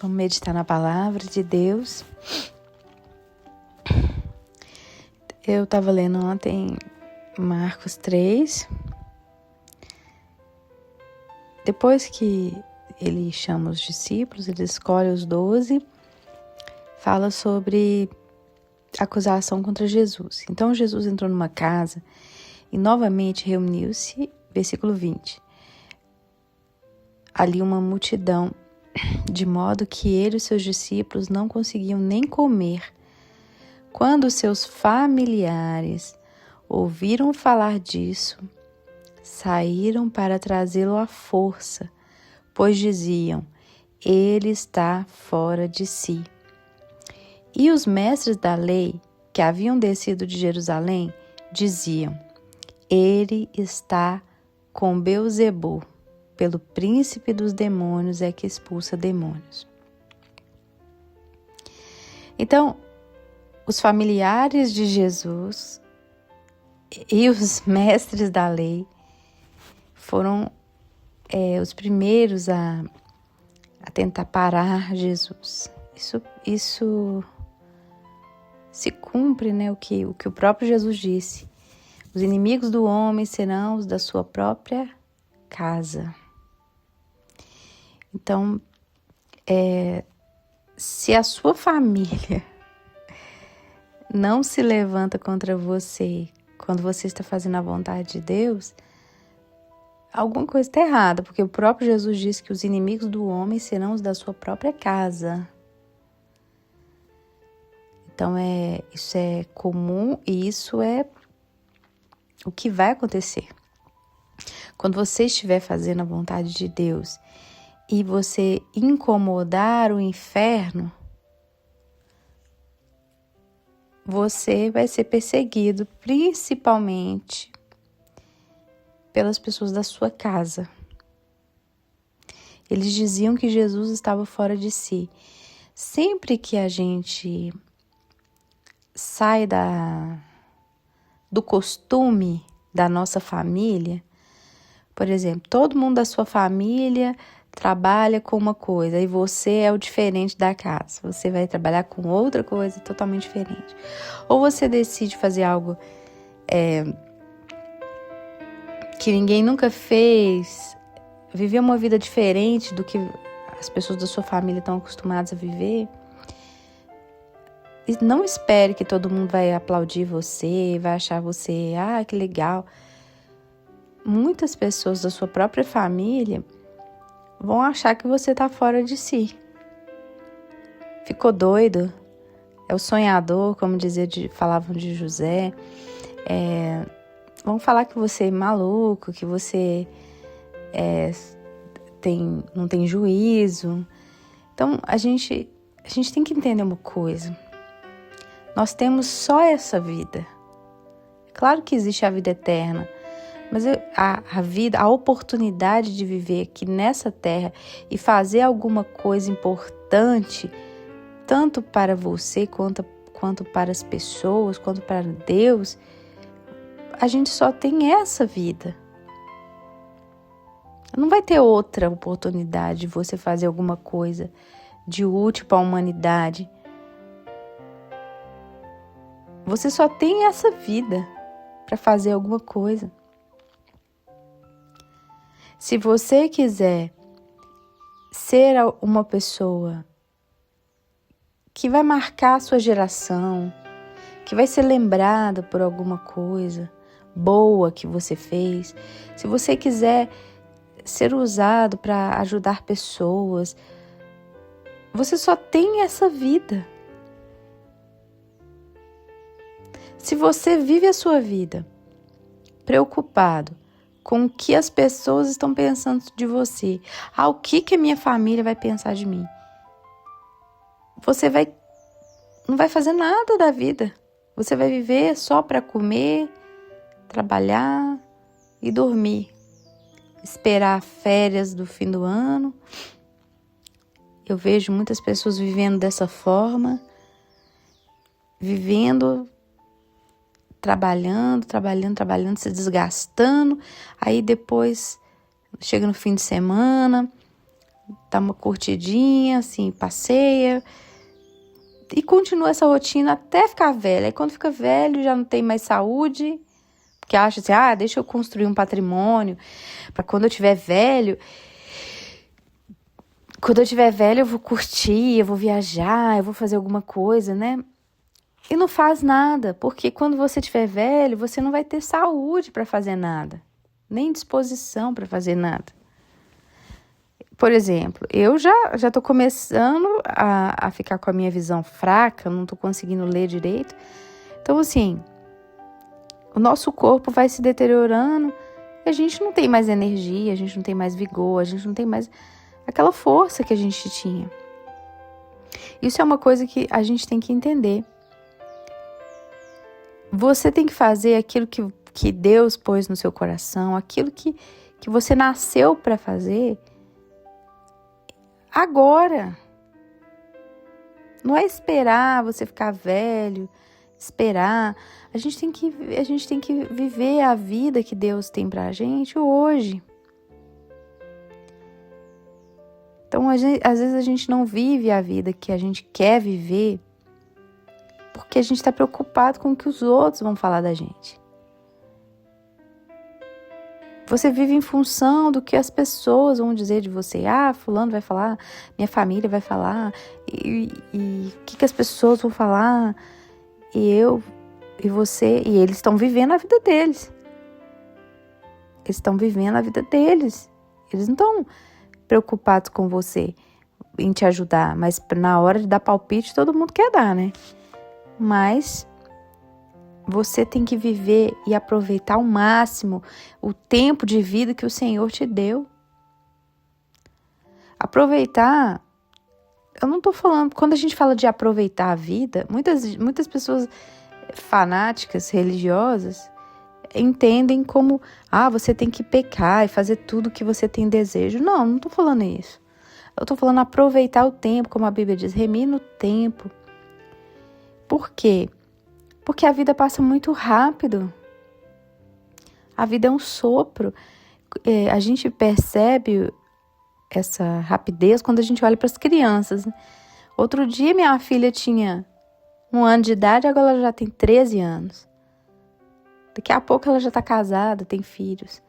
Vamos meditar na palavra de Deus. Eu estava lendo ontem Marcos 3. Depois que ele chama os discípulos, ele escolhe os 12, fala sobre acusação contra Jesus. Então Jesus entrou numa casa e novamente reuniu-se, versículo 20. Ali uma multidão, de modo que ele e seus discípulos não conseguiam nem comer. Quando seus familiares ouviram falar disso, saíram para trazê-lo à força, pois diziam: ele está fora de si. E os mestres da lei, que haviam descido de Jerusalém, diziam: ele está com Beelzebul, pelo príncipe dos demônios é que expulsa demônios. Então, os familiares de Jesus e os mestres da lei foram os primeiros a tentar parar Jesus. Isso se cumpre, né, o que o próprio Jesus disse. Os inimigos do homem serão os da sua própria casa. Então, se a sua família não se levanta contra você quando você está fazendo a vontade de Deus, alguma coisa está errada, porque o próprio Jesus disse que os inimigos do homem serão os da sua própria casa. Então, isso é comum e isso é o que vai acontecer. Quando você estiver fazendo a vontade de Deus e você incomodar o inferno, você vai ser perseguido, principalmente pelas pessoas da sua casa. Eles diziam que Jesus estava fora de si. Sempre que a gente sai do costume da nossa família, por exemplo, todo mundo da sua família trabalha com uma coisa e você é o diferente da casa. Você vai trabalhar com outra coisa totalmente diferente. Ou você decide fazer algo que ninguém nunca fez, viver uma vida diferente do que as pessoas da sua família estão acostumadas a viver. E não espere que todo mundo vai aplaudir você, vai achar você, que legal. Muitas pessoas da sua própria família vão achar que você está fora de si. Ficou doido? É o sonhador, como falavam de José. Vão falar que você é maluco, que você não tem juízo. Então, a gente tem que entender uma coisa. Nós temos só essa vida. Claro que existe a vida eterna, mas a vida, a oportunidade de viver aqui nessa terra e fazer alguma coisa importante, tanto para você quanto para as pessoas, quanto para Deus, a gente só tem essa vida. Não vai ter outra oportunidade de você fazer alguma coisa de útil para a humanidade. Você só tem essa vida para fazer alguma coisa. Se você quiser ser uma pessoa que vai marcar a sua geração, que vai ser lembrada por alguma coisa boa que você fez, se você quiser ser usado para ajudar pessoas, você só tem essa vida. Se você vive a sua vida preocupado com o que as pessoas estão pensando de você, o que a minha família vai pensar de mim, você não vai fazer nada da vida. Você vai viver só para comer, trabalhar e dormir. Esperar férias do fim do ano. Eu vejo muitas pessoas vivendo dessa forma, trabalhando, se desgastando. Aí depois chega no fim de semana, dá uma curtidinha, assim, passeia e continua essa rotina até ficar velho. Aí quando fica velho já não tem mais saúde, porque acha assim, deixa eu construir um patrimônio para quando eu tiver velho. Quando eu tiver velho eu vou curtir, eu vou viajar, eu vou fazer alguma coisa, né? E não faz nada, porque quando você tiver velho, você não vai ter saúde para fazer nada, nem disposição para fazer nada. Por exemplo, eu já estou começando a ficar com a minha visão fraca, não estou conseguindo ler direito. Então, assim, o nosso corpo vai se deteriorando e a gente não tem mais energia, a gente não tem mais vigor, a gente não tem mais aquela força que a gente tinha. Isso é uma coisa que a gente tem que entender. Você tem que fazer aquilo que Deus pôs no seu coração, aquilo que você nasceu para fazer agora. Não é esperar você ficar velho, esperar. A gente tem que viver a vida que Deus tem pra gente hoje. Então, às vezes a gente não vive a vida que a gente quer viver porque a gente está preocupado com o que os outros vão falar da gente. Você vive em função do que as pessoas vão dizer de você. Fulano vai falar, minha família vai falar, e o que as pessoas vão falar, e eu, e você, e eles estão vivendo a vida deles. Eles estão vivendo a vida deles. Eles não estão preocupados com você, em te ajudar, mas na hora de dar palpite, todo mundo quer dar, né? Mas você tem que viver e aproveitar ao máximo o tempo de vida que o Senhor te deu. Aproveitar, eu não estou falando, quando a gente fala de aproveitar a vida, muitas pessoas fanáticas, religiosas, entendem como, você tem que pecar e fazer tudo que você tem desejo. Não estou falando isso. Eu estou falando aproveitar o tempo, como a Bíblia diz, remir no tempo. Por quê? Porque a vida passa muito rápido. A vida é um sopro. A gente percebe essa rapidez quando a gente olha para as crianças. Outro dia minha filha tinha 1 ano de idade, agora ela já tem 13 anos. Daqui a pouco ela já está casada, tem filhos.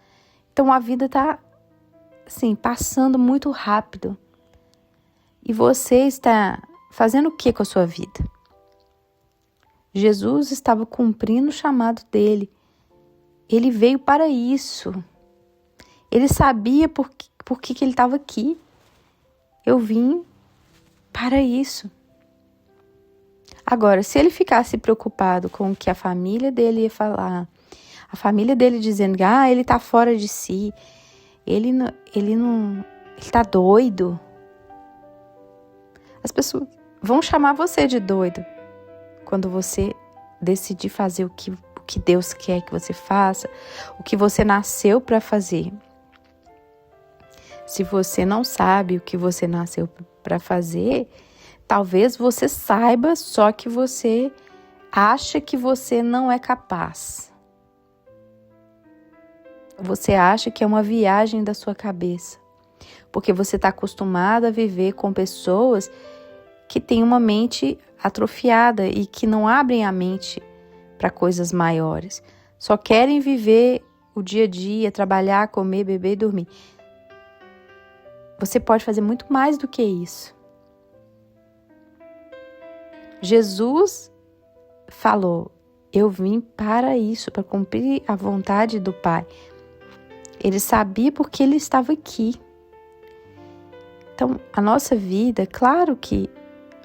Então a vida está, assim, passando muito rápido. E você está fazendo o que com a sua vida? Jesus estava cumprindo o chamado dele. Ele veio para isso. Ele sabia por que ele estava aqui. Eu vim para isso. Agora, se ele ficasse preocupado com o que a família dele ia falar, a família dele dizendo que ele está fora de si, ele está doido. As pessoas vão chamar você de doido quando você decidir fazer o que Deus quer que você faça, o que você nasceu para fazer. Se você não sabe o que você nasceu para fazer, talvez você saiba, só que você acha que você não é capaz. Você acha que é uma viagem da sua cabeça, porque você está acostumado a viver com pessoas que têm uma mente atrofiada e que não abrem a mente para coisas maiores. Só querem viver o dia a dia, trabalhar, comer, beber e dormir. Você pode fazer muito mais do que isso. Jesus falou, eu vim para isso, para cumprir a vontade do Pai. Ele sabia porque ele estava aqui. Então, a nossa vida, claro que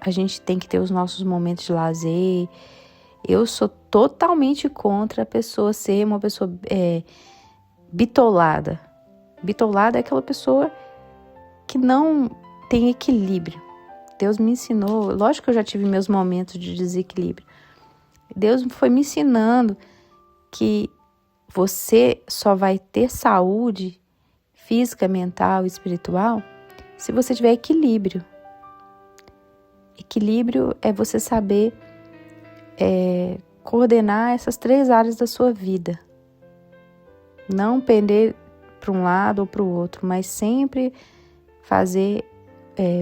a gente tem que ter os nossos momentos de lazer. Eu sou totalmente contra a pessoa ser uma pessoa bitolada. Bitolada é aquela pessoa que não tem equilíbrio. Deus me ensinou, lógico que eu já tive meus momentos de desequilíbrio. Deus foi me ensinando que você só vai ter saúde física, mental e espiritual se você tiver equilíbrio. Equilíbrio é você saber coordenar essas 3 áreas da sua vida. Não pender para um lado ou para o outro, mas sempre fazer,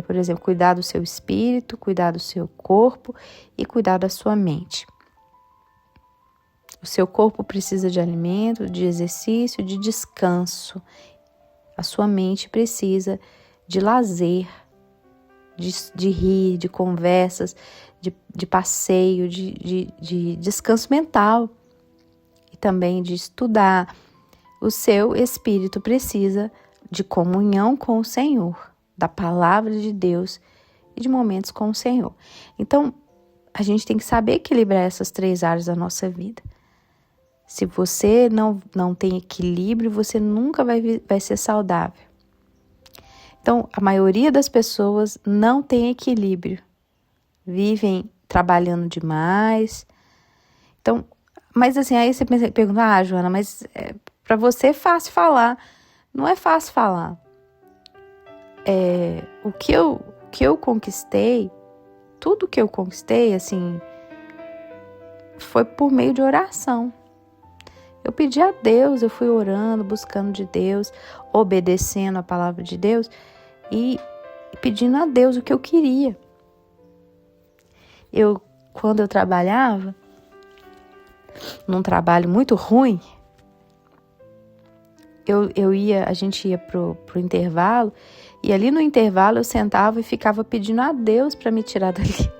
por exemplo, cuidar do seu espírito, cuidar do seu corpo e cuidar da sua mente. O seu corpo precisa de alimento, de exercício, de descanso. A sua mente precisa de lazer, de rir, de conversas, de passeio, de descanso mental e também de estudar. O seu espírito precisa de comunhão com o Senhor, da palavra de Deus e de momentos com o Senhor. Então, a gente tem que saber equilibrar essas 3 áreas da nossa vida. Se você não tem equilíbrio, você nunca vai ser saudável. Então, a maioria das pessoas não tem equilíbrio. Vivem trabalhando demais. Então, mas assim, aí você pergunta, Joana, mas para você é fácil falar. Não é fácil falar. O que eu conquistei, tudo que eu conquistei, assim, foi por meio de oração. Eu pedi a Deus, eu fui orando, buscando de Deus, obedecendo a palavra de Deus e pedindo a Deus o que eu queria. Quando eu trabalhava num trabalho muito ruim, a gente ia pro intervalo e ali no intervalo eu sentava e ficava pedindo a Deus para me tirar dali.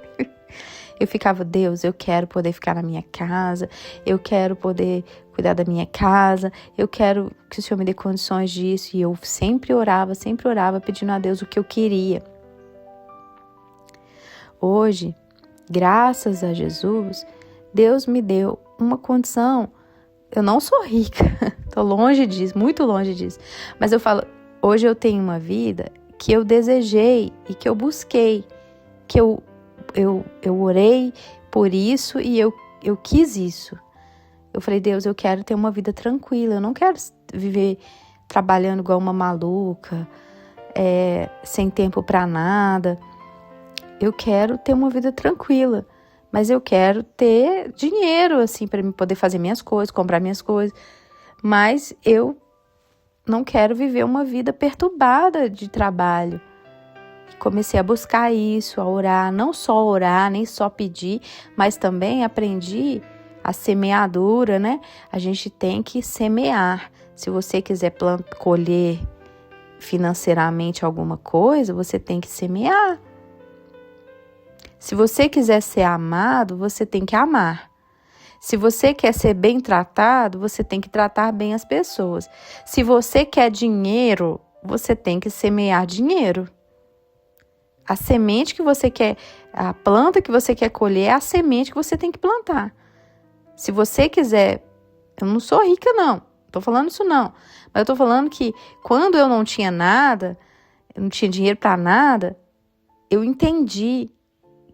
Eu ficava, Deus, eu quero poder ficar na minha casa, eu quero poder cuidar da minha casa, eu quero que o Senhor me dê condições disso. E eu sempre orava pedindo a Deus o que eu queria. Hoje, graças a Jesus, Deus me deu uma condição. Eu não sou rica, tô longe disso, muito longe disso. Mas eu falo, hoje eu tenho uma vida que eu desejei e que eu busquei, que eu orei por isso e eu quis isso. Eu falei, Deus, eu quero ter uma vida tranquila, eu não quero viver trabalhando igual uma maluca, sem tempo para nada. Eu quero ter uma vida tranquila, mas eu quero ter dinheiro, assim, para poder fazer minhas coisas, comprar minhas coisas. Mas eu não quero viver uma vida perturbada de trabalho. Comecei a buscar isso, a orar, não só orar, nem só pedir, mas também aprendi a semeadura, né? A gente tem que semear. Se você quiser colher financeiramente alguma coisa, você tem que semear. Se você quiser ser amado, você tem que amar. Se você quer ser bem tratado, você tem que tratar bem as pessoas. Se você quer dinheiro, você tem que semear dinheiro. A semente que você quer, a planta que você quer colher é a semente que você tem que plantar. Se você quiser, eu não sou rica não, tô falando isso não, mas eu tô falando que quando eu não tinha nada, eu não tinha dinheiro para nada, eu entendi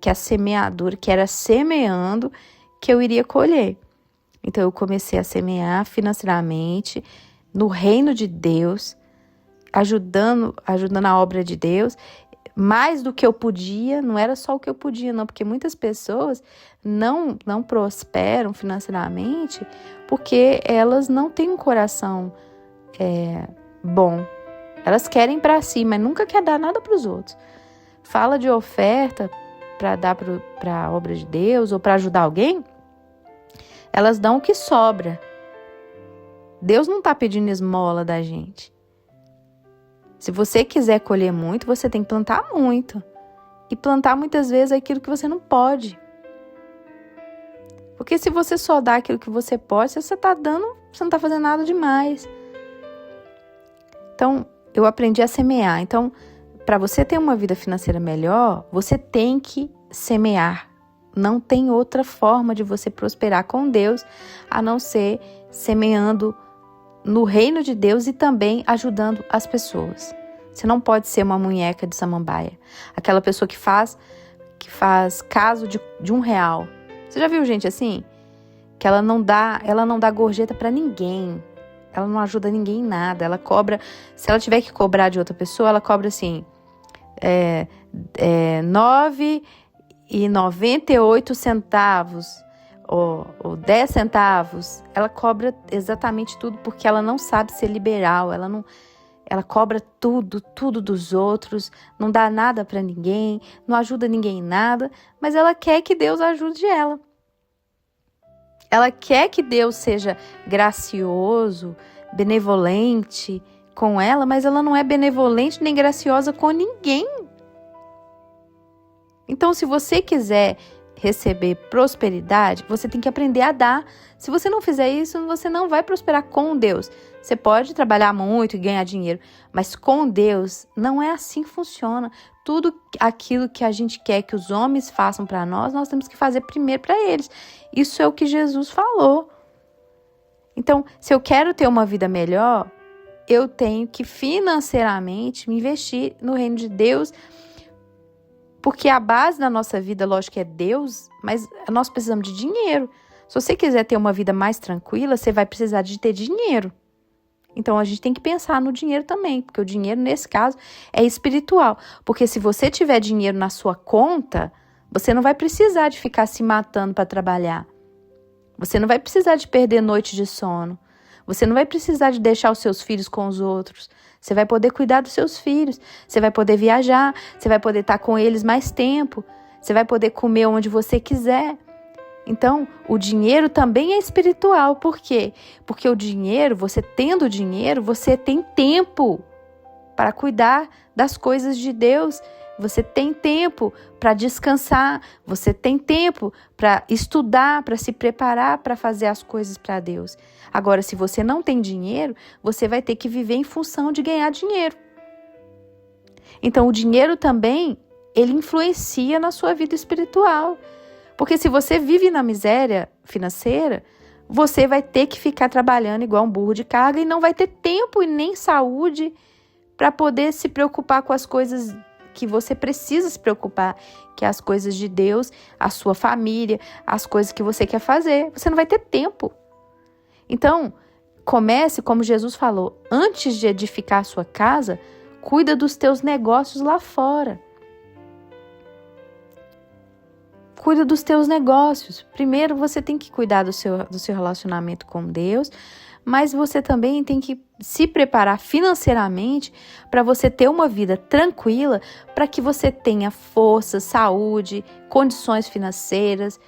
que a semeadura, que era semeando, que eu iria colher. Então eu comecei a semear financeiramente no reino de Deus, ajudando a obra de Deus, mais do que eu podia, não era só o que eu podia, não, porque muitas pessoas não prosperam financeiramente porque elas não têm um coração bom. Elas querem para si, mas nunca quer dar nada para os outros. Fala de oferta para dar para a obra de Deus ou para ajudar alguém, elas dão o que sobra. Deus não está pedindo esmola da gente. Se você quiser colher muito, você tem que plantar muito. E plantar muitas vezes é aquilo que você não pode. Porque se você só dá aquilo que você pode, você está dando, você não está fazendo nada demais. Então, eu aprendi a semear. Então, para você ter uma vida financeira melhor, você tem que semear. Não tem outra forma de você prosperar com Deus, a não ser semeando no reino de Deus e também ajudando as pessoas. Você não pode ser uma munheca de samambaia. Aquela pessoa que faz caso de R$1. Você já viu gente assim? Que ela não dá gorjeta para ninguém. Ela não ajuda ninguém em nada. Ela cobra, se ela tiver que cobrar de outra pessoa, ela cobra assim, 9,98 centavos ou 10 centavos. Ela cobra exatamente tudo porque ela não sabe ser liberal. ela cobra tudo dos outros, não dá nada para ninguém, não ajuda ninguém em nada, mas ela quer que Deus ajude ela. Ela quer que Deus seja gracioso, benevolente com ela, mas ela não é benevolente nem graciosa com ninguém. Então, se você quiser receber prosperidade, você tem que aprender a dar. Se você não fizer isso, você não vai prosperar com Deus. Você pode trabalhar muito e ganhar dinheiro, mas com Deus não é assim que funciona. Tudo aquilo que a gente quer que os homens façam para nós temos que fazer primeiro para eles. Isso é o que Jesus falou. Então, se eu quero ter uma vida melhor, eu tenho que financeiramente me investir no reino de Deus, porque a base da nossa vida, lógico, é Deus, mas nós precisamos de dinheiro. Se você quiser ter uma vida mais tranquila, você vai precisar de ter dinheiro. Então, a gente tem que pensar no dinheiro também, porque o dinheiro, nesse caso, é espiritual. Porque se você tiver dinheiro na sua conta, você não vai precisar de ficar se matando para trabalhar. Você não vai precisar de perder noite de sono. Você não vai precisar de deixar os seus filhos com os outros. Você vai poder cuidar dos seus filhos. Você vai poder viajar. Você vai poder estar com eles mais tempo. Você vai poder comer onde você quiser. Então, o dinheiro também é espiritual. Por quê? Porque o dinheiro, você tendo dinheiro, você tem tempo para cuidar das coisas de Deus. Você tem tempo para descansar. Você tem tempo para estudar, para se preparar para fazer as coisas para Deus. Agora, se você não tem dinheiro, você vai ter que viver em função de ganhar dinheiro. Então, o dinheiro também, ele influencia na sua vida espiritual. Porque se você vive na miséria financeira, você vai ter que ficar trabalhando igual um burro de carga e não vai ter tempo e nem saúde para poder se preocupar com as coisas que você precisa se preocupar, que é as coisas de Deus, a sua família, as coisas que você quer fazer. Você não vai ter tempo. Então, comece, como Jesus falou, antes de edificar a sua casa, cuida dos teus negócios lá fora. Cuida dos teus negócios. Primeiro, você tem que cuidar do seu relacionamento com Deus, mas você também tem que se preparar financeiramente para você ter uma vida tranquila, para que você tenha força, saúde, condições financeiras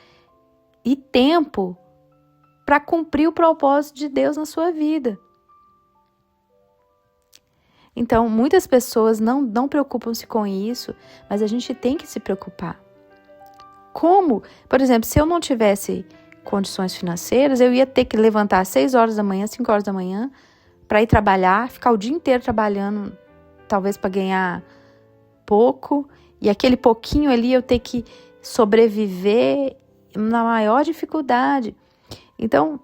e tempo para cumprir o propósito de Deus na sua vida. Então, muitas pessoas não preocupam-se com isso, mas a gente tem que se preocupar. Como? Por exemplo, se eu não tivesse condições financeiras, eu ia ter que levantar às 6 horas da manhã, 5 horas da manhã, para ir trabalhar, ficar o dia inteiro trabalhando, talvez para ganhar pouco, e aquele pouquinho ali eu ter que sobreviver na maior dificuldade. Então,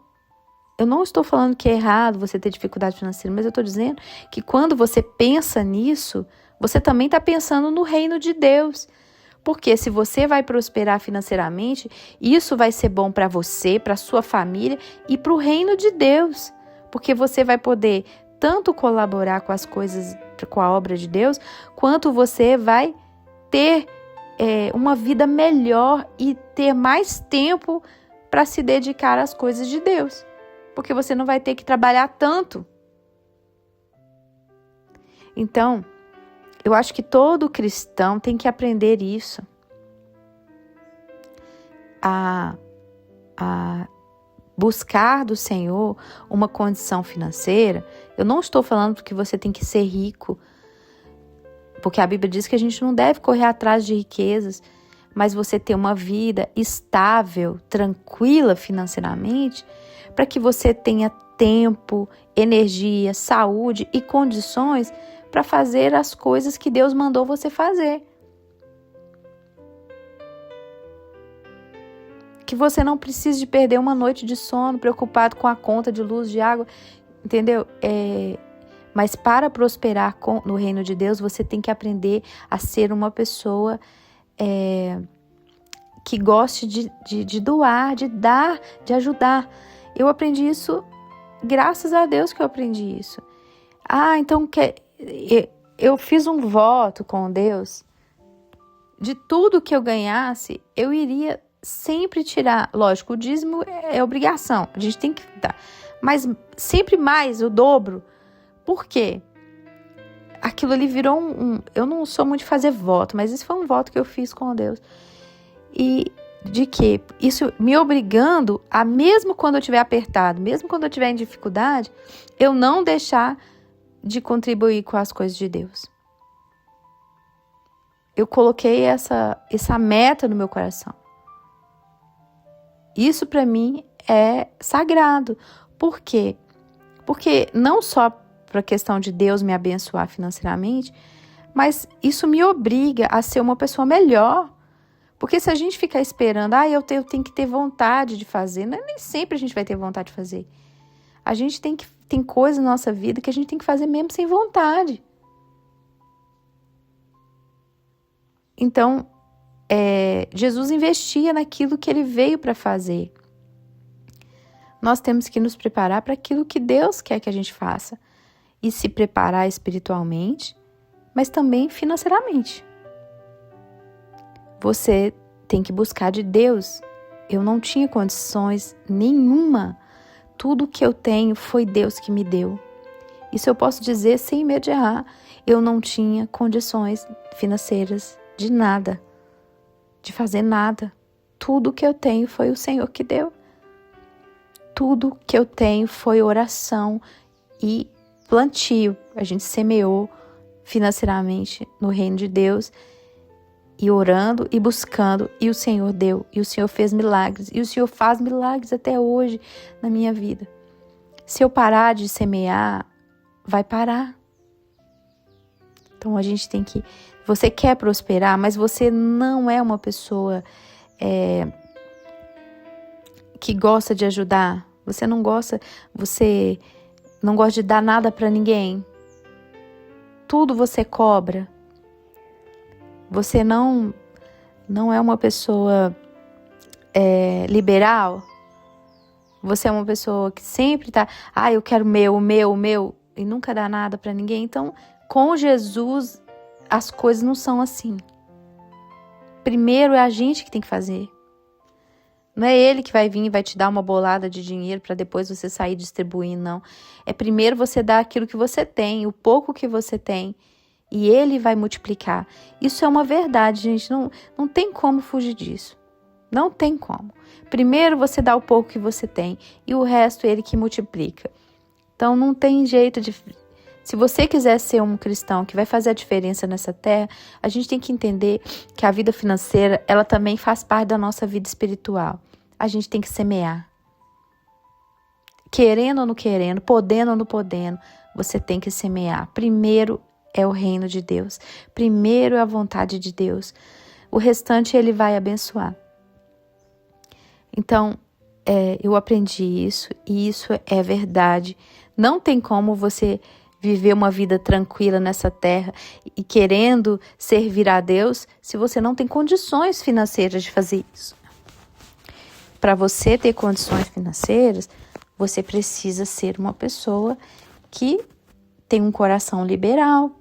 eu não estou falando que é errado você ter dificuldade financeira, mas eu estou dizendo que quando você pensa nisso, você também está pensando no reino de Deus. Porque se você vai prosperar financeiramente, isso vai ser bom para você, para sua família e para o reino de Deus. Porque você vai poder tanto colaborar com as coisas, com a obra de Deus, quanto você vai ter uma vida melhor e ter mais tempo para se dedicar às coisas de Deus. Porque você não vai ter que trabalhar tanto. Então, eu acho que todo cristão tem que aprender isso. A buscar do Senhor uma condição financeira. Eu não estou falando que você tem que ser rico, porque a Bíblia diz que a gente não deve correr atrás de riquezas, mas você ter uma vida estável, tranquila financeiramente, para que você tenha tempo, energia, saúde e condições para fazer as coisas que Deus mandou você fazer. Que você não precise de perder uma noite de sono preocupado com a conta de luz, de água, entendeu? Mas para prosperar no reino de Deus, você tem que aprender a ser uma pessoa que goste de doar, de dar, de ajudar. Eu aprendi isso, graças a Deus que eu aprendi isso. Então eu fiz um voto com Deus, de tudo que eu ganhasse, eu iria sempre tirar. Lógico, o dízimo é obrigação, a gente tem que dar, mas sempre mais, o dobro. Por quê? aquilo ali virou eu não sou muito de fazer voto, mas isso foi um voto que eu fiz com Deus. E de que isso me obrigando a, mesmo quando eu estiver apertado, mesmo quando eu estiver em dificuldade, eu não deixar de contribuir com as coisas de Deus. Eu coloquei essa meta no meu coração. Isso para mim é sagrado. Por quê? Porque não só para a questão de Deus me abençoar financeiramente, mas isso me obriga a ser uma pessoa melhor. Porque se a gente ficar esperando, eu tenho que ter vontade de fazer, nem sempre a gente vai ter vontade de fazer. A gente tem coisas na nossa vida que a gente tem que fazer mesmo sem vontade. Então, Jesus investia naquilo que ele veio para fazer. Nós temos que nos preparar para aquilo que Deus quer que a gente faça. E se preparar espiritualmente, mas também financeiramente. Você tem que buscar de Deus. Eu não tinha condições nenhuma. Tudo que eu tenho foi Deus que me deu. Isso eu posso dizer sem medo de errar. Eu não tinha condições financeiras de nada, de fazer nada. Tudo que eu tenho foi o Senhor que deu. Tudo que eu tenho foi oração e plantio. A gente semeou financeiramente no reino de Deus, e orando e buscando, e o Senhor deu, e o Senhor fez milagres, e o Senhor faz milagres até hoje na minha vida. Se eu parar de semear, vai parar. Então a gente tem que... Você quer prosperar, mas você não é uma pessoa que gosta de ajudar. Você não gosta de dar nada para ninguém. Tudo você cobra. Você não é uma pessoa liberal. Você é uma pessoa que sempre está, eu quero o meu, e nunca dá nada para ninguém. Então, com Jesus, as coisas não são assim. Primeiro é a gente que tem que fazer. Não é ele que vai vir e vai te dar uma bolada de dinheiro para depois você sair distribuindo, não. É primeiro você dar aquilo que você tem, o pouco que você tem, e ele vai multiplicar. Isso é uma verdade, gente. Não tem como fugir disso. Não tem como. Primeiro você dá o pouco que você tem e o resto ele que multiplica. Então não tem jeito de... Se você quiser ser um cristão que vai fazer a diferença nessa terra, a gente tem que entender que a vida financeira, ela também faz parte da nossa vida espiritual. A gente tem que semear. Querendo ou não querendo, podendo ou não podendo, você tem que semear. Primeiro é o reino de Deus. Primeiro é a vontade de Deus. O restante ele vai abençoar. Então, eu aprendi isso e isso é verdade. Não tem como você viver uma vida tranquila nessa terra e querendo servir a Deus se você não tem condições financeiras de fazer isso. Para você ter condições financeiras, você precisa ser uma pessoa que tem um coração liberal.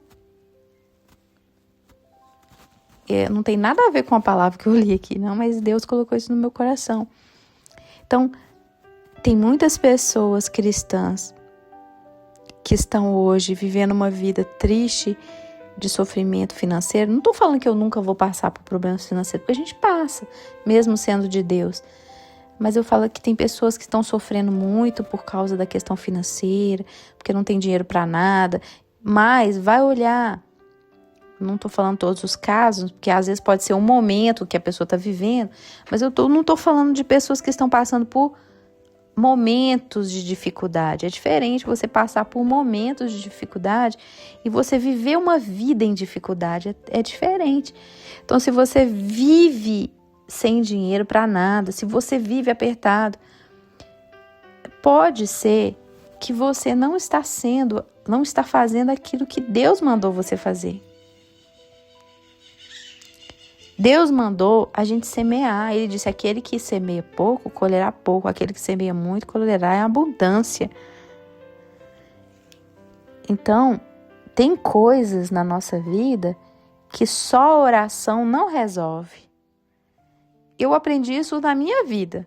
Não tem nada a ver com a palavra que eu li aqui, não, mas Deus colocou isso no meu coração. Então, tem muitas pessoas cristãs que estão hoje vivendo uma vida triste de sofrimento financeiro. Não estou falando que eu nunca vou passar por problemas financeiros, porque a gente passa, mesmo sendo de Deus. Mas eu falo que tem pessoas que estão sofrendo muito por causa da questão financeira, porque não tem dinheiro para nada. Mas vai olhar. Não estou falando todos os casos, porque às vezes pode ser um momento que a pessoa está vivendo, mas não estou falando de pessoas que estão passando por momentos de dificuldade. É diferente você passar por momentos de dificuldade e você viver uma vida em dificuldade. É diferente. Então, se você vive sem dinheiro para nada, se você vive apertado, pode ser que você não está fazendo aquilo que Deus mandou você fazer. Deus mandou a gente semear. Ele disse, aquele que semeia pouco, colherá pouco. Aquele que semeia muito, colherá em abundância. Então, tem coisas na nossa vida que só a oração não resolve. Eu aprendi isso na minha vida.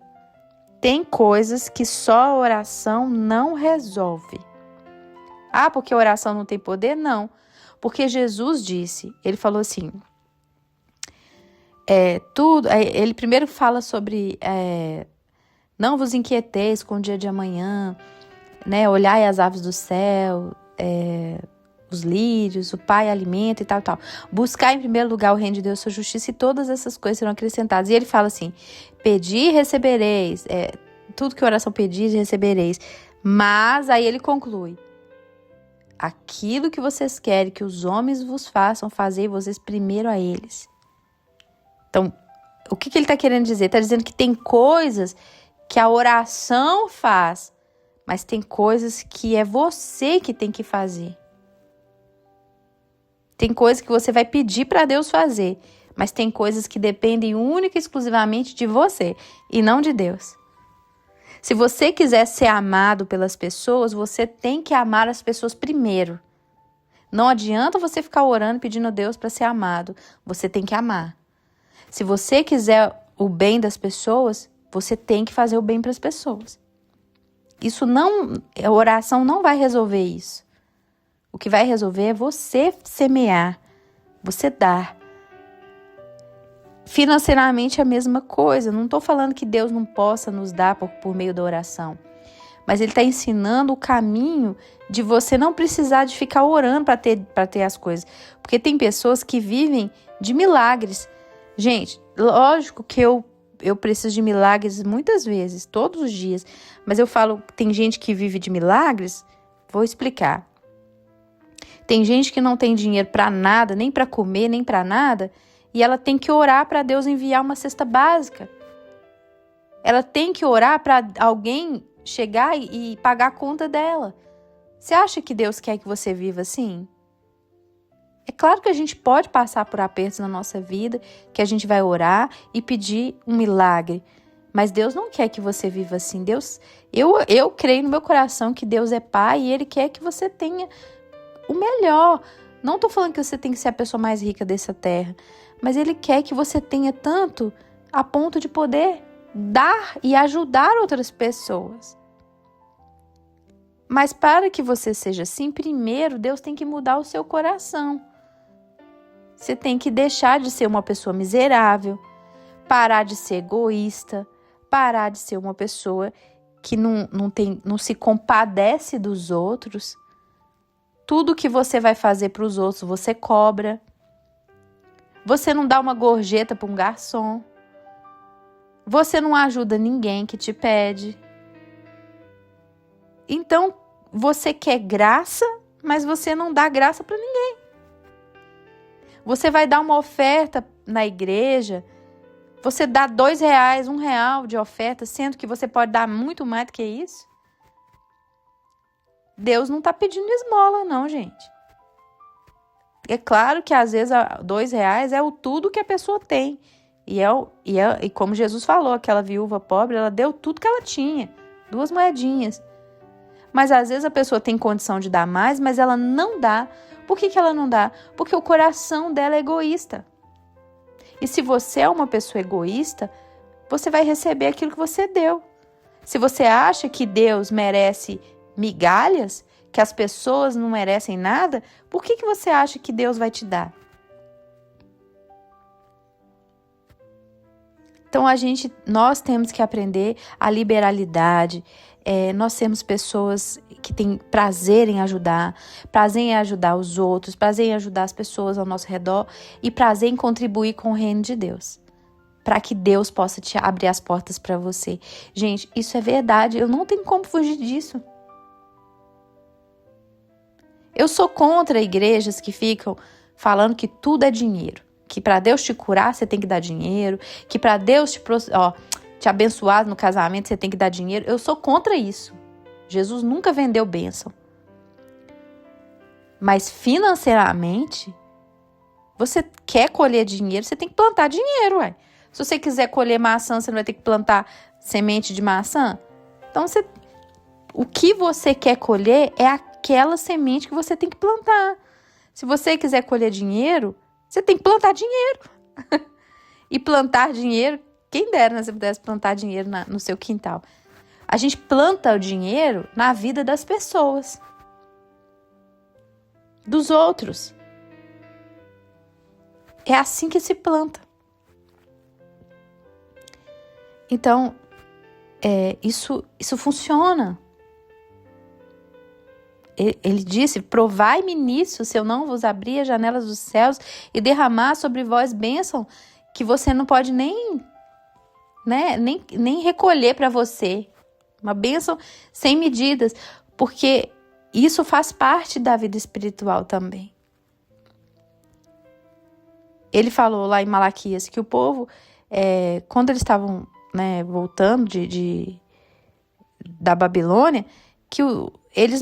Tem coisas que só a oração não resolve. Porque a oração não tem poder? Não. Porque Jesus disse, ele falou assim, ele primeiro fala sobre não vos inquieteis com o dia de amanhã, né? Olhai as aves do céu, os lírios, o Pai alimenta e tal, tal. Buscar em primeiro lugar o reino de Deus, sua justiça, e todas essas coisas serão acrescentadas. E ele fala assim, pedi e recebereis, tudo que oração pedis recebereis. Mas, aí ele conclui, aquilo que vocês querem que os homens vos façam, fazei vocês primeiro a eles. Então, o que ele está querendo dizer? Está dizendo que tem coisas que a oração faz, mas tem coisas que é você que tem que fazer. Tem coisas que você vai pedir para Deus fazer, mas tem coisas que dependem única e exclusivamente de você e não de Deus. Se você quiser ser amado pelas pessoas, você tem que amar as pessoas primeiro. Não adianta você ficar orando pedindo a Deus para ser amado. Você tem que amar. Se você quiser o bem das pessoas, você tem que fazer o bem para as pessoas. A oração não vai resolver isso. O que vai resolver é você semear, você dar. Financeiramente é a mesma coisa. Não estou falando que Deus não possa nos dar por meio da oração. Mas Ele está ensinando o caminho de você não precisar de ficar orando para ter as coisas. Porque tem pessoas que vivem de milagres. Gente, lógico que eu preciso de milagres muitas vezes, todos os dias. Mas eu falo que tem gente que vive de milagres. Vou explicar. Tem gente que não tem dinheiro para nada, nem para comer, nem para nada. E ela tem que orar para Deus enviar uma cesta básica. Ela tem que orar para alguém chegar e pagar a conta dela. Você acha que Deus quer que você viva assim? É claro que a gente pode passar por apertos na nossa vida, que a gente vai orar e pedir um milagre. Mas Deus não quer que você viva assim. Eu creio no meu coração que Deus é Pai e Ele quer que você tenha o melhor. Não estou falando que você tem que ser a pessoa mais rica dessa terra, mas Ele quer que você tenha tanto a ponto de poder dar e ajudar outras pessoas. Mas para que você seja assim, primeiro Deus tem que mudar o seu coração. Você tem que deixar de ser uma pessoa miserável, parar de ser egoísta, parar de ser uma pessoa que não se compadece dos outros. Tudo que você vai fazer para os outros, você cobra. Você não dá uma gorjeta para um garçom. Você não ajuda ninguém que te pede. Então, você quer graça, mas você não dá graça para ninguém. Você vai dar uma oferta na igreja, você dá R$2, R$1 de oferta, sendo que você pode dar muito mais do que isso. Deus não está pedindo esmola, não, gente. É claro que às vezes R$2 é o tudo que a pessoa tem. E como Jesus falou, aquela viúva pobre, ela deu tudo que ela tinha. 2 moedinhas. Mas às vezes a pessoa tem condição de dar mais, mas ela não dá. Por que ela não dá? Porque o coração dela é egoísta. E se você é uma pessoa egoísta, você vai receber aquilo que você deu. Se você acha que Deus merece migalhas, que as pessoas não merecem nada, por que você acha que Deus vai te dar? Então nós temos que aprender a liberalidade. Nós temos pessoas que têm prazer em ajudar os outros, prazer em ajudar as pessoas ao nosso redor e prazer em contribuir com o reino de Deus, para que Deus possa te abrir as portas para você. Gente, isso é verdade, eu não tenho como fugir disso. Eu sou contra igrejas que ficam falando que tudo é dinheiro, que para Deus te curar você tem que dar dinheiro, que para Deus te abençoar no casamento você tem que dar dinheiro. Eu sou contra isso. Jesus nunca vendeu bênção. Mas financeiramente, você quer colher dinheiro, você tem que plantar dinheiro, ué. Se você quiser colher maçã, você não vai ter que plantar semente de maçã? Então, o que você quer colher é aquela semente que você tem que plantar. Se você quiser colher dinheiro, você tem que plantar dinheiro. E plantar dinheiro, quem dera, né, se você pudesse plantar dinheiro no seu quintal. A gente planta o dinheiro na vida das pessoas, dos outros. É assim que se planta. Então, isso funciona. Ele disse: provai-me nisso, se eu não vos abrir as janelas dos céus e derramar sobre vós bênção que você não pode nem recolher para você. Uma bênção sem medidas, porque isso faz parte da vida espiritual também. Ele falou lá em Malaquias que o povo, quando eles estavam voltando da Babilônia, que eles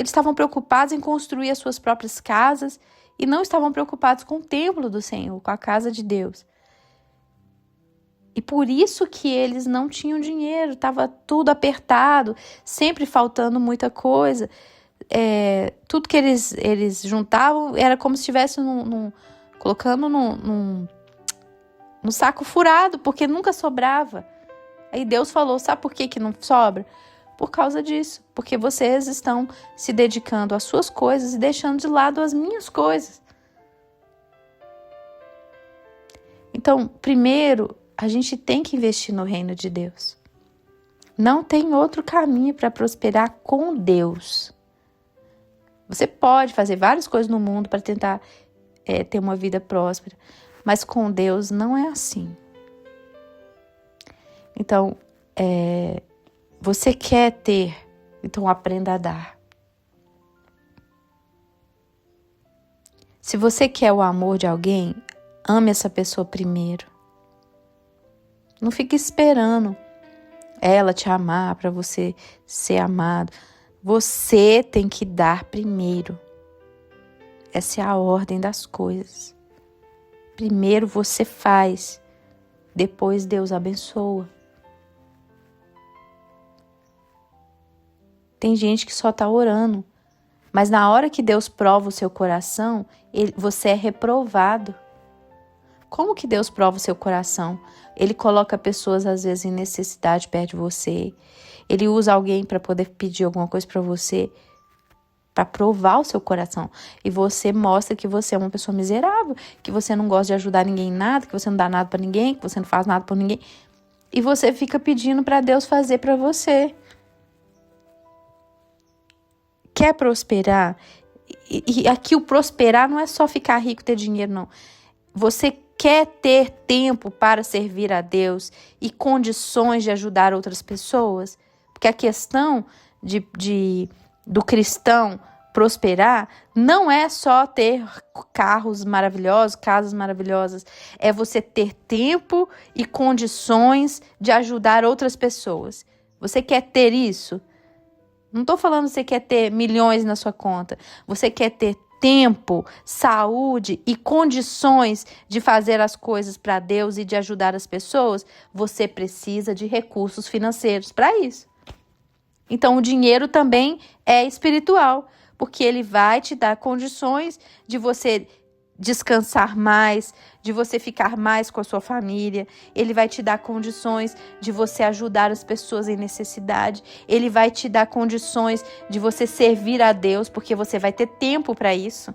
estavam preocupados em construir as suas próprias casas e não estavam preocupados com o templo do Senhor, com a casa de Deus. E por isso que eles não tinham dinheiro, estava tudo apertado, sempre faltando muita coisa. Tudo que eles juntavam era como se estivesse colocando num saco furado, porque nunca sobrava. Aí Deus falou: sabe por que não sobra? Por causa disso, porque vocês estão se dedicando às suas coisas e deixando de lado as minhas coisas. Então, primeiro, a gente tem que investir no reino de Deus. Não tem outro caminho para prosperar com Deus. Você pode fazer várias coisas no mundo para tentar ter uma vida próspera, mas com Deus não é assim. Então, você quer ter, então aprenda a dar. Se você quer o amor de alguém, ame essa pessoa primeiro. Não fique esperando ela te amar para você ser amado. Você tem que dar primeiro. Essa é a ordem das coisas. Primeiro você faz, depois Deus abençoa. Tem gente que só está orando, mas na hora que Deus prova o seu coração, você é reprovado. Como que Deus prova o seu coração? Ele coloca pessoas, às vezes, em necessidade perto de você. Ele usa alguém para poder pedir alguma coisa para você, para provar o seu coração. E você mostra que você é uma pessoa miserável, que você não gosta de ajudar ninguém em nada, que você não dá nada para ninguém, que você não faz nada por ninguém. E você fica pedindo para Deus fazer para você. Quer prosperar? E aqui o prosperar não é só ficar rico e ter dinheiro, não. Você quer ter tempo para servir a Deus e condições de ajudar outras pessoas? Porque a questão do cristão prosperar não é só ter carros maravilhosos, casas maravilhosas. É você ter tempo e condições de ajudar outras pessoas. Você quer ter isso? Não estou falando que você quer ter milhões na sua conta. Você quer ter tempo, saúde e condições de fazer as coisas para Deus e de ajudar as pessoas? Você precisa de recursos financeiros para isso. Então, o dinheiro também é espiritual, porque ele vai te dar condições de você descansar mais, de você ficar mais com a sua família. Ele vai te dar condições de você ajudar as pessoas em necessidade. Ele vai te dar condições de você servir a Deus, porque você vai ter tempo para isso.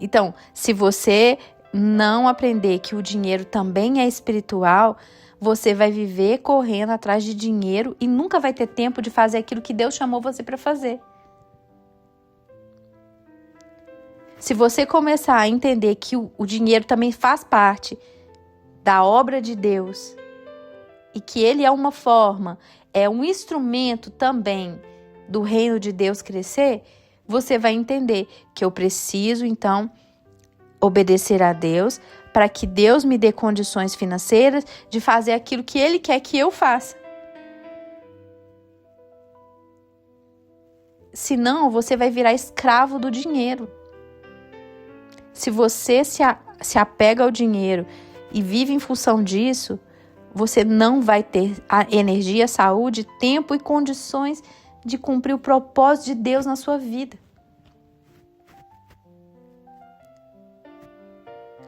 Então, se você não aprender que o dinheiro também é espiritual, você vai viver correndo atrás de dinheiro e nunca vai ter tempo de fazer aquilo que Deus chamou você para fazer. Se você começar a entender que o dinheiro também faz parte da obra de Deus e que ele é uma forma, é um instrumento também do reino de Deus crescer, você vai entender que eu preciso, então, obedecer a Deus para que Deus me dê condições financeiras de fazer aquilo que Ele quer que eu faça. Senão, você vai virar escravo do dinheiro. Se você se apega ao dinheiro e vive em função disso, você não vai ter a energia, saúde, tempo e condições de cumprir o propósito de Deus na sua vida.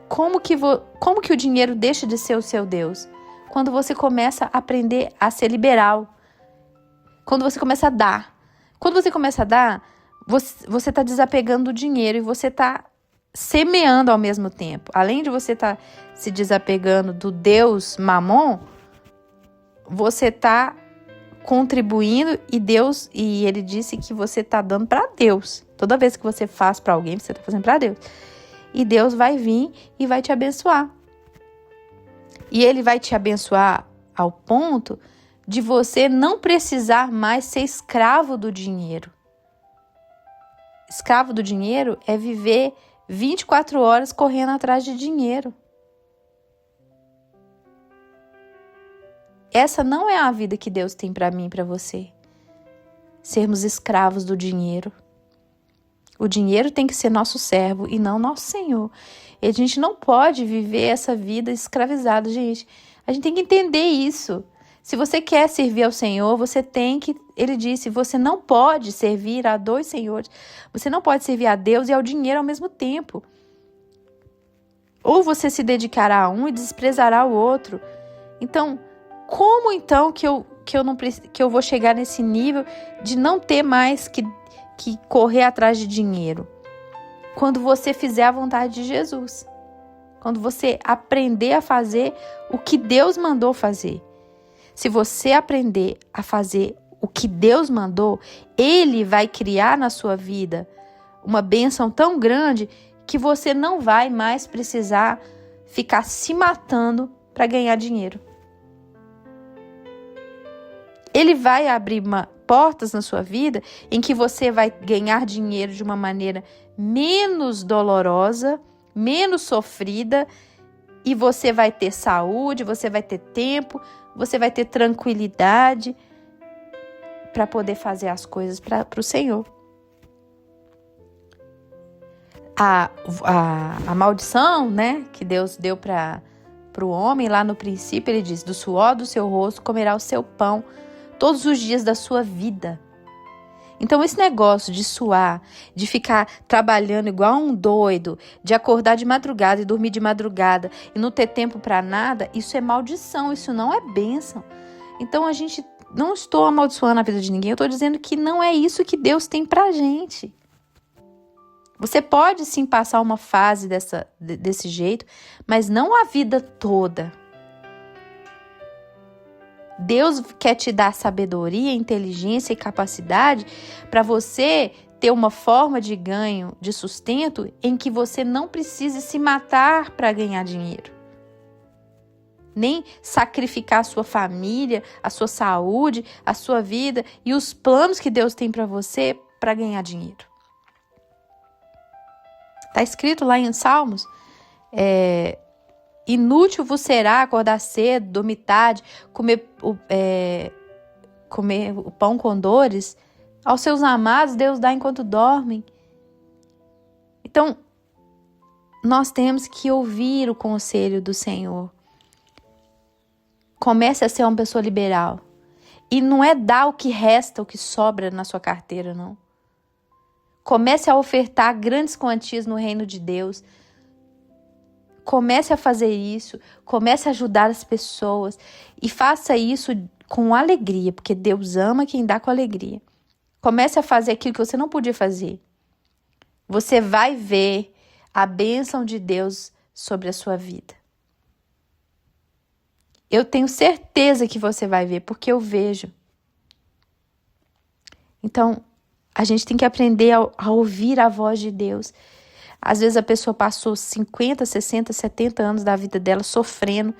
Como que o dinheiro deixa de ser o seu Deus? Quando você começa a aprender a ser liberal. Quando você começa a dar. Quando você começa a dar, você está desapegando do dinheiro e você está semeando ao mesmo tempo. Além de você estar se desapegando do Deus Mamon, você está contribuindo e ele disse que você está dando para Deus. Toda vez que você faz para alguém, você está fazendo para Deus. E Deus vai vir e vai te abençoar. E ele vai te abençoar ao ponto de você não precisar mais ser escravo do dinheiro. Escravo do dinheiro é viver 24 horas correndo atrás de dinheiro. Essa não é a vida que Deus tem para mim e para você. Sermos escravos do dinheiro. O dinheiro tem que ser nosso servo e não nosso Senhor. E a gente não pode viver essa vida escravizada, gente. A gente tem que entender isso. Se você quer servir ao Senhor, você tem que... Ele disse, você não pode servir a 2 senhores. Você não pode servir a Deus e ao dinheiro ao mesmo tempo. Ou você se dedicará a um e desprezará o outro. Então, como então que eu vou chegar nesse nível de não ter mais que correr atrás de dinheiro? Quando você fizer a vontade de Jesus. Quando você aprender a fazer o que Deus mandou fazer. Se você aprender a fazer o que Deus mandou, Ele vai criar na sua vida uma bênção tão grande que você não vai mais precisar ficar se matando para ganhar dinheiro. Ele vai abrir portas na sua vida em que você vai ganhar dinheiro de uma maneira menos dolorosa, menos sofrida, e você vai ter saúde, você vai ter tempo, você vai ter tranquilidade para poder fazer as coisas para o Senhor. A maldição, né, que Deus deu para o homem lá no princípio, ele diz, do suor do seu rosto comerá o seu pão todos os dias da sua vida. Então esse negócio de suar, de ficar trabalhando igual um doido, de acordar de madrugada e dormir de madrugada e não ter tempo para nada, isso é maldição, isso não é bênção. Então a gente, não estou amaldiçoando a vida de ninguém, eu estou dizendo que não é isso que Deus tem pra gente. Você pode sim passar uma fase desse jeito, mas não a vida toda. Deus quer te dar sabedoria, inteligência e capacidade para você ter uma forma de ganho, de sustento, em que você não precise se matar para ganhar dinheiro. Nem sacrificar a sua família, a sua saúde, a sua vida e os planos que Deus tem para você para ganhar dinheiro. Está escrito lá em Salmos, inútil vos será acordar cedo, dormir tarde, comer o pão com dores. Aos seus amados Deus dá enquanto dormem. Então, nós temos que ouvir o conselho do Senhor. Comece a ser uma pessoa liberal. E não é dar o que resta, o que sobra na sua carteira, não. Comece a ofertar grandes quantias no reino de Deus. Comece a fazer isso. Comece a ajudar as pessoas. E faça isso com alegria, porque Deus ama quem dá com alegria. Comece a fazer aquilo que você não podia fazer. Você vai ver a bênção de Deus sobre a sua vida. Eu tenho certeza que você vai ver, porque eu vejo. Então, a gente tem que aprender a ouvir a voz de Deus. Às vezes a pessoa passou 50, 60, 70 anos da vida dela sofrendo.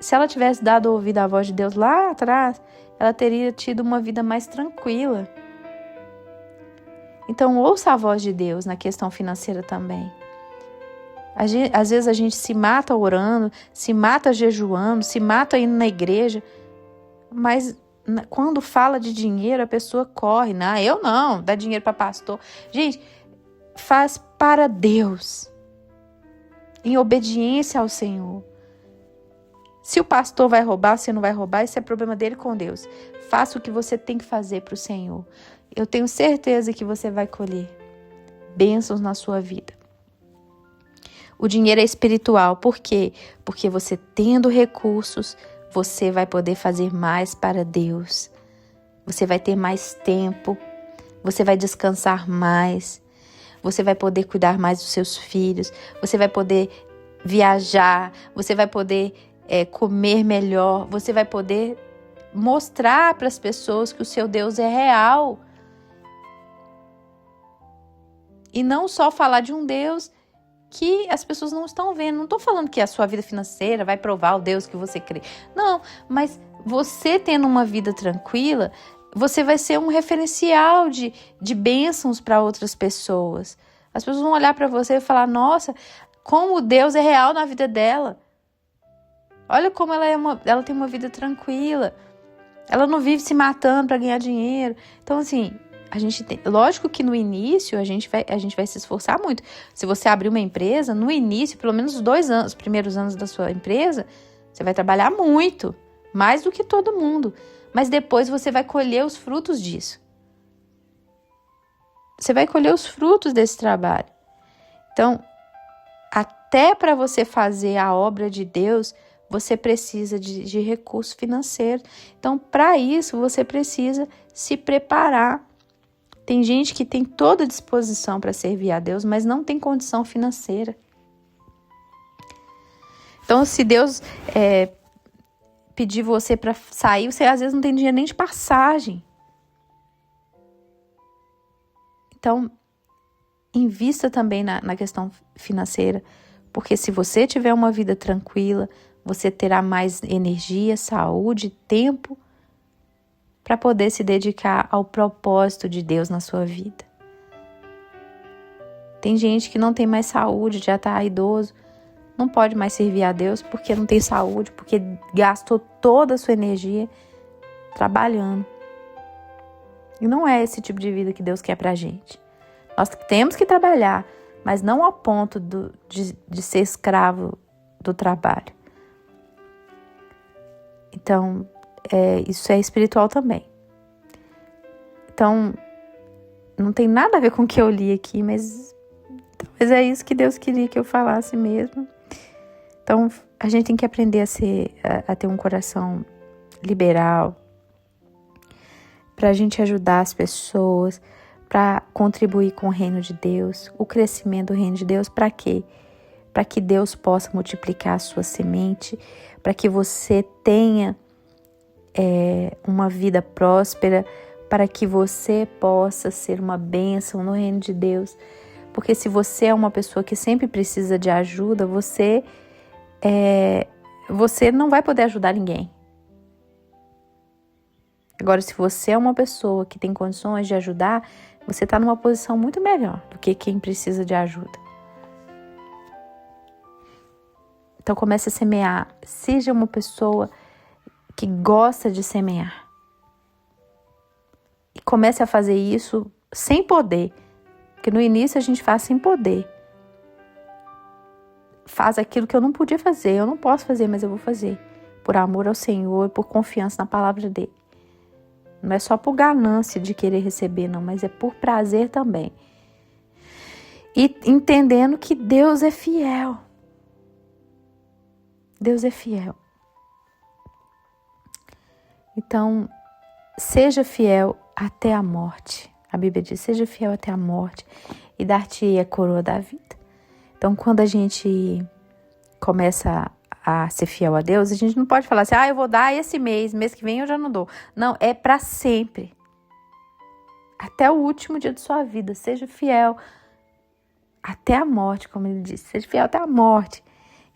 Se ela tivesse dado ouvido à voz de Deus lá atrás, ela teria tido uma vida mais tranquila. Então, ouça a voz de Deus na questão financeira também. Às vezes a gente se mata orando, se mata jejuando, se mata indo na igreja, mas quando fala de dinheiro, a pessoa corre. Não, eu não, dá dinheiro para pastor. Gente, faz para Deus, em obediência ao Senhor. Se o pastor vai roubar, se não vai roubar, isso é problema dele com Deus. Faça o que você tem que fazer para o Senhor. Eu tenho certeza que você vai colher bênçãos na sua vida. O dinheiro é espiritual. Por quê? Porque você tendo recursos, você vai poder fazer mais para Deus. Você vai ter mais tempo. você vai descansar mais, você vai poder cuidar mais dos seus filhos, você vai poder viajar, você vai poder comer melhor, você vai poder mostrar para as pessoas que o seu Deus é real. E não só falar de um Deus que as pessoas não estão vendo. Não estou falando que a sua vida financeira vai provar o Deus que você crê. Não, mas você tendo uma vida tranquila, você vai ser um referencial de bênçãos para outras pessoas. As pessoas vão olhar para você e falar, nossa, como Deus é real na vida dela. Olha como ela tem uma vida tranquila. Ela não vive se matando para ganhar dinheiro. Então, assim, lógico que no início a gente vai se esforçar muito. Se você abrir uma empresa, no início, pelo menos os primeiros anos da sua empresa, você vai trabalhar muito, mais do que todo mundo. Mas depois você vai colher os frutos disso. Você vai colher os frutos desse trabalho. Então, até para você fazer a obra de Deus, você precisa de recurso financeiro. Então, para isso, você precisa se preparar. Tem gente que tem toda a disposição para servir a Deus, mas não tem condição financeira. Então, se Deus pedir você para sair, você às vezes não tem dinheiro nem de passagem. Então, invista também na questão financeira, porque se você tiver uma vida tranquila, você terá mais energia, saúde, tempo para poder se dedicar ao propósito de Deus na sua vida. Tem gente que não tem mais saúde, já está idoso, não pode mais servir a Deus porque não tem saúde, porque gastou toda a sua energia trabalhando. E não é esse tipo de vida que Deus quer pra gente. Nós temos que trabalhar, mas não ao ponto de ser escravo do trabalho. Então, isso é espiritual também. Então, não tem nada a ver com o que eu li aqui, mas talvez é isso que Deus queria que eu falasse mesmo. Então, a gente tem que aprender a ter um coração liberal, para a gente ajudar as pessoas, para contribuir com o reino de Deus, o crescimento do reino de Deus. Para quê? Para que Deus possa multiplicar a sua semente, para que você tenha uma vida próspera, para que você possa ser uma bênção no reino de Deus. Porque se você é uma pessoa que sempre precisa de ajuda, você não vai poder ajudar ninguém. Agora, se você é uma pessoa que tem condições de ajudar, você está numa posição muito melhor do que quem precisa de ajuda. Então, comece a semear. Seja uma pessoa que gosta de semear. E comece a fazer isso sem poder. Porque no início a gente faz sem poder. Faz aquilo que eu não podia fazer. Eu não posso fazer, mas eu vou fazer. Por amor ao Senhor e por confiança na palavra dele. Não é só por ganância de querer receber, não, mas é por prazer também. E entendendo que Deus é fiel. Deus é fiel. Então, seja fiel até a morte. A Bíblia diz, seja fiel até a morte e dar-te a coroa da vida. Então, quando a gente começa a ser fiel a Deus, a gente não pode falar assim, eu vou dar esse mês que vem eu já não dou. Não, é para sempre. Até o último dia de sua vida, seja fiel até a morte, como ele disse, seja fiel até a morte.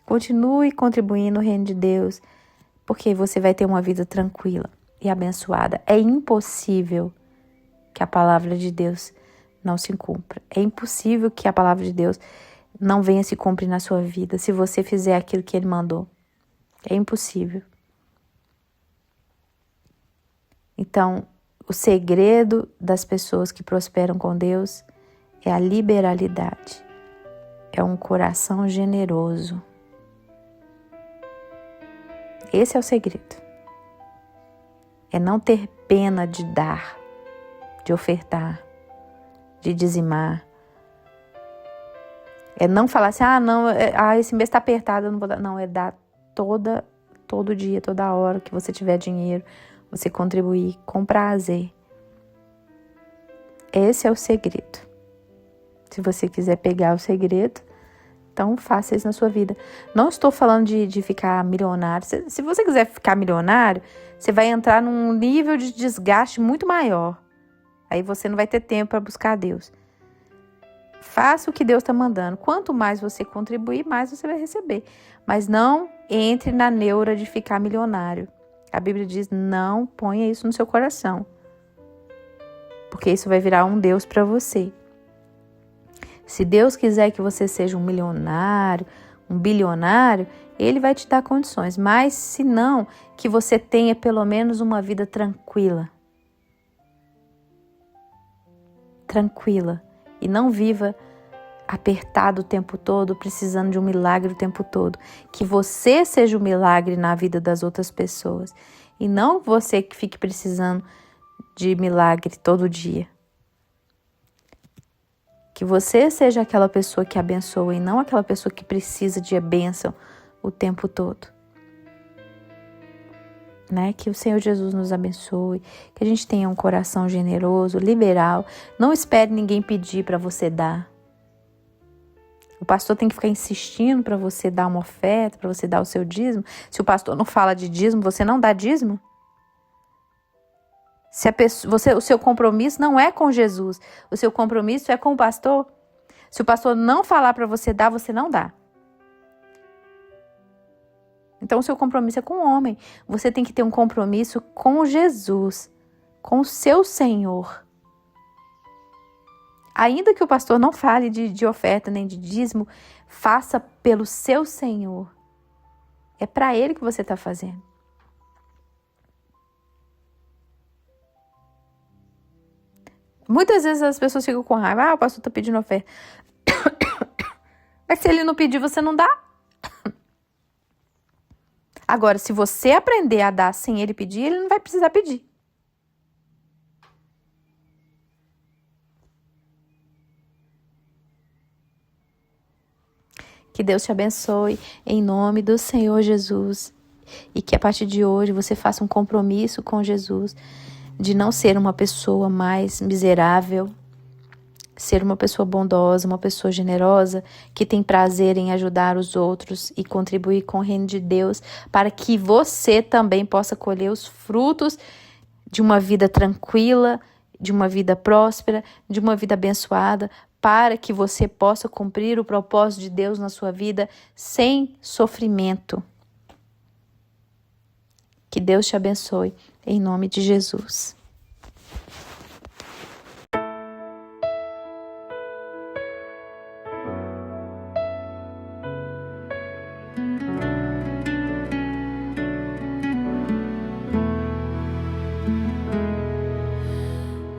Continue contribuindo no reino de Deus, porque você vai ter uma vida tranquila e abençoada. É impossível que a palavra de Deus não se cumpra. É impossível que a palavra de Deus não venha se cumprir na sua vida se você fizer aquilo que ele mandou. É impossível. Então, o segredo das pessoas que prosperam com Deus é a liberalidade. É um coração generoso. Esse é o segredo. É não ter pena de dar, de ofertar, de dizimar. É não falar assim, esse mês está apertado, eu não vou dar. Não, é dar todo dia, toda hora que você tiver dinheiro, você contribuir com prazer. Esse é o segredo. Se você quiser pegar o segredo, então faça isso na sua vida. Não estou falando de ficar milionário. Se você quiser ficar milionário, você vai entrar num nível de desgaste muito maior. Aí você não vai ter tempo para buscar a Deus. Faça o que Deus está mandando. Quanto mais você contribuir, mais você vai receber. Mas não entre na neura de ficar milionário. A Bíblia diz, não ponha isso no seu coração. Porque isso vai virar um Deus para você. Se Deus quiser que você seja um milionário, um bilionário, Ele vai te dar condições. Mas se não, que você tenha pelo menos uma vida tranquila. Tranquila. E não viva apertado o tempo todo, precisando de um milagre o tempo todo. Que você seja um milagre na vida das outras pessoas. E não você que fique precisando de milagre todo dia. Que você seja aquela pessoa que abençoa e não aquela pessoa que precisa de bênção o tempo todo. Né? Que o Senhor Jesus nos abençoe, que a gente tenha um coração generoso, liberal. Não espere ninguém pedir para você dar. O pastor tem que ficar insistindo para você dar uma oferta, para você dar o seu dízimo. Se o pastor não fala de dízimo, você não dá dízimo? O seu compromisso não é com Jesus, o seu compromisso é com o pastor. Se o pastor não falar para você dar, você não dá. Então o seu compromisso é com o homem. Você tem que ter um compromisso com Jesus, com o seu Senhor. Ainda que o pastor não fale de oferta nem de dízimo, faça pelo seu Senhor. É para Ele que você está fazendo. Muitas vezes as pessoas ficam com raiva. O pastor está pedindo oferta. Mas se ele não pedir, você não dá. Agora, se você aprender a dar sem ele pedir, ele não vai precisar pedir. Que Deus te abençoe em nome do Senhor Jesus. E que a partir de hoje você faça um compromisso com Jesus de não ser uma pessoa mais miserável, ser uma pessoa bondosa, uma pessoa generosa, que tem prazer em ajudar os outros e contribuir com o reino de Deus, para que você também possa colher os frutos de uma vida tranquila, de uma vida próspera, de uma vida abençoada, para que você possa cumprir o propósito de Deus na sua vida sem sofrimento. Que Deus te abençoe, em nome de Jesus.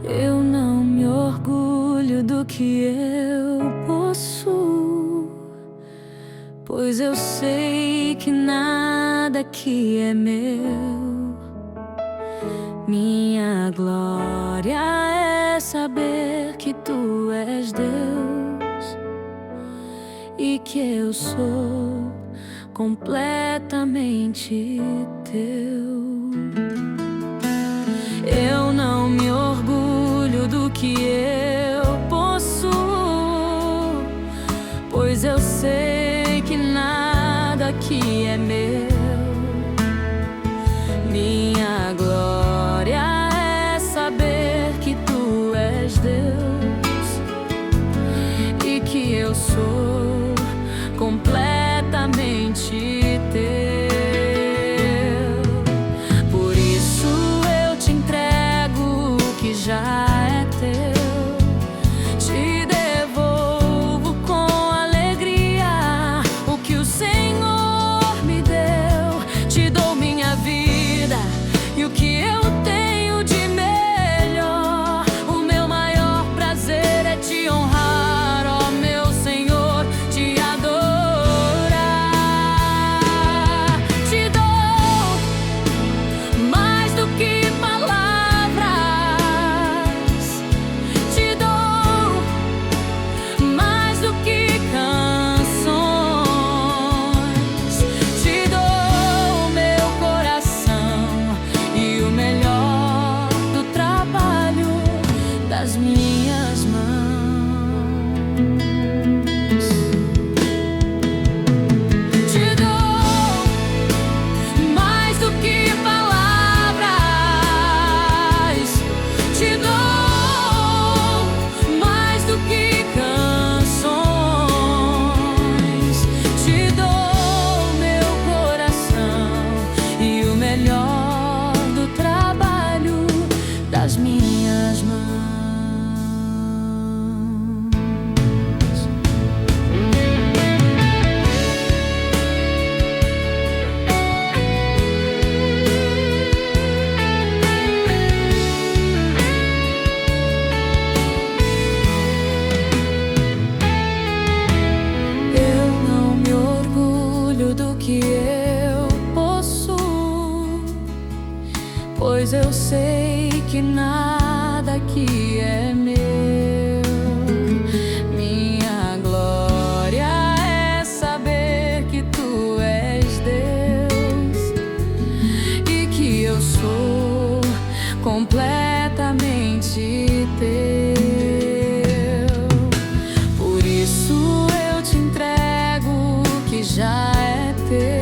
Eu não me orgulho do que eu possuo, pois eu sei que nada aqui é meu. Minha glória é saber que tu és Deus e que eu sou completamente teu. Eu não me orgulho do que eu possuo, pois eu sei que nada aqui é meu. Minha glória é saber que tu és Deus e que eu sou completamente teu. Por isso eu te entrego o que já é teu. Te devolvo com alegria o que o Senhor me deu. Te dou minha vida e o que eu tenho de melhor. O meu maior prazer é te honrar, ó meu Senhor, te adorar. pois eu sei que nada aqui é meu. Minha glória é saber que tu és Deus e que eu sou completamente teu. Por isso eu te entrego o que já é teu.